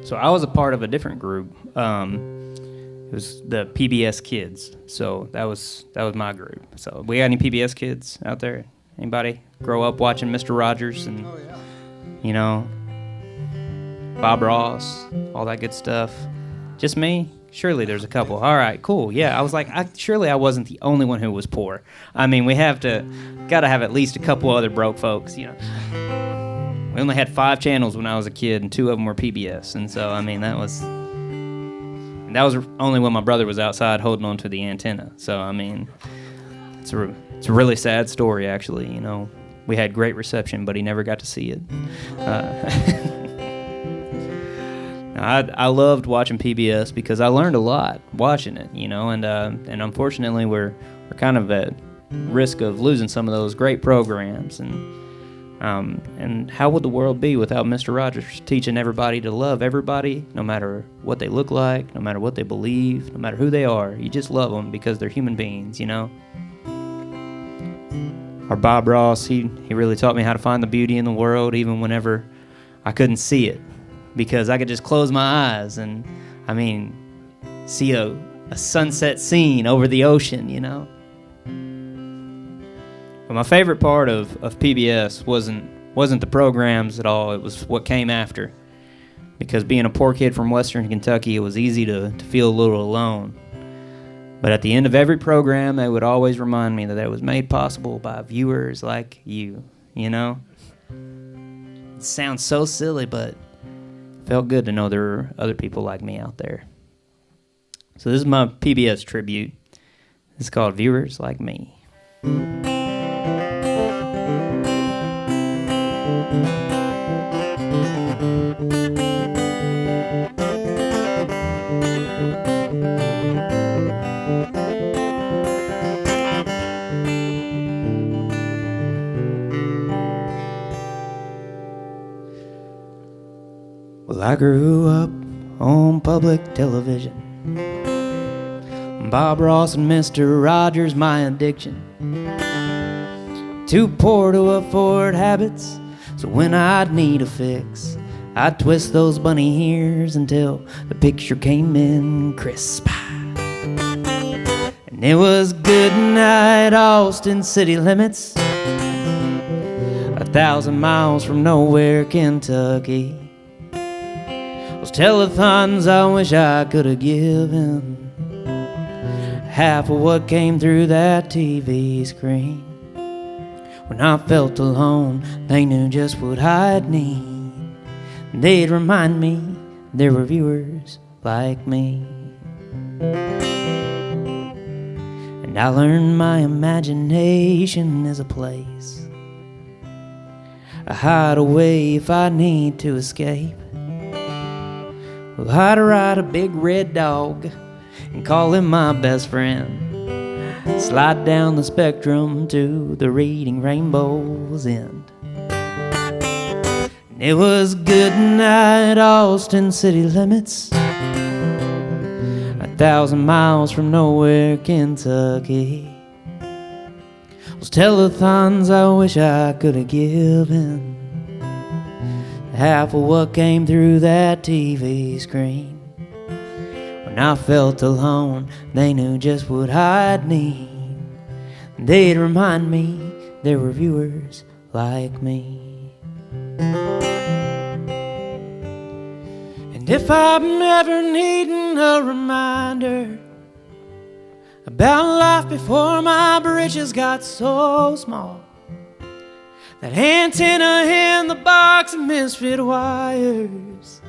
So I was a part of a different group. It was the PBS kids. So that was my group. So we got any PBS kids out there? Anybody grow up watching Mr. Rogers and, you know, Bob Ross, all that good stuff? Just me? Surely there's a couple. All right, cool. Yeah, I was like, surely I wasn't the only one who was poor. I mean, we got to have at least a couple other broke folks, you know. We only had 5 channels when I was a kid, and 2 of them were PBS. And so, I mean, that was only when my brother was outside holding on to the antenna. So, I mean, it's a really sad story, actually. You know, we had great reception, but he never got to see it. I loved watching PBS because I learned a lot watching it, you know, and unfortunately we're kind of at risk of losing some of those great programs, and how would the world be without Mr. Rogers teaching everybody to love everybody, no matter what they look like, no matter what they believe, no matter who they are. You just love them because they're human beings, you know. Or Bob Ross, he really taught me how to find the beauty in the world, even whenever I couldn't see it. Because I could just close my eyes and, I mean, see a sunset scene over the ocean, you know. But my favorite part of PBS wasn't the programs at all. It was what came after. Because being a poor kid from Western Kentucky, it was easy to feel a little alone. But at the end of every program, they would always remind me that it was made possible by viewers like you, you know. It sounds so silly, but felt good to know there were other people like me out there. So this is my PBS tribute. It's called Viewers Like Me. Well, I grew up on public television. Bob Ross and Mr. Rogers, my addiction. Too poor to afford habits, so when I'd need a fix, I'd twist those bunny ears until the picture came in crisp. And it was good night, Austin city limits, 1,000 miles from nowhere, Kentucky. Those telethons I wish I could have given half of what came through that TV screen. When I felt alone, they knew just what I'd need. They'd remind me there were viewers like me. And I learned my imagination is a place, a hideaway if I need to escape. Well, I'd ride a big red dog and call him my best friend. Slide down the spectrum to the reading rainbow's end. And it was good night, Austin city limits, 1,000 miles from nowhere, Kentucky. Those telethons I wish I could have given half of what came through that TV screen. When I felt alone, they knew just what I'd need. They'd remind me there were viewers like me. And if I'm ever needing a reminder about life before my britches got so small, that antenna in the box of misfit wires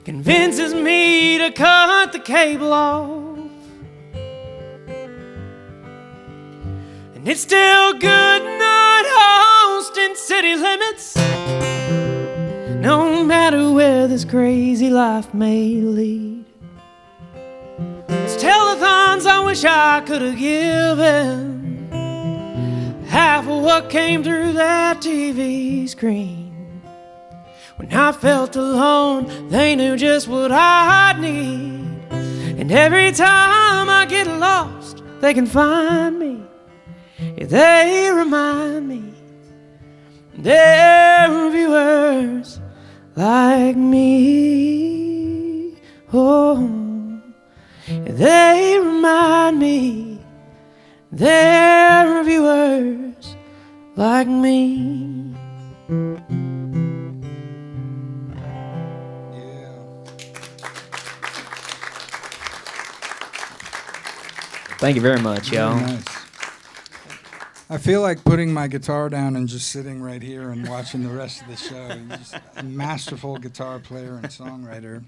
convinces me to cut the cable off. And it's still good night, Austin city limits, no matter where this crazy life may lead. Those telethons I wish I could have given half of what came through that TV screen. When I felt alone, they knew just what I'd need. And every time I get lost, they can find me. Yeah, they remind me they're viewers like me. Oh, they remind me they're reviewers like me. Thank you very much, y'all. Very nice. I feel like putting my guitar down and just sitting right here and watching the rest of the show. He's just a masterful guitar player and songwriter.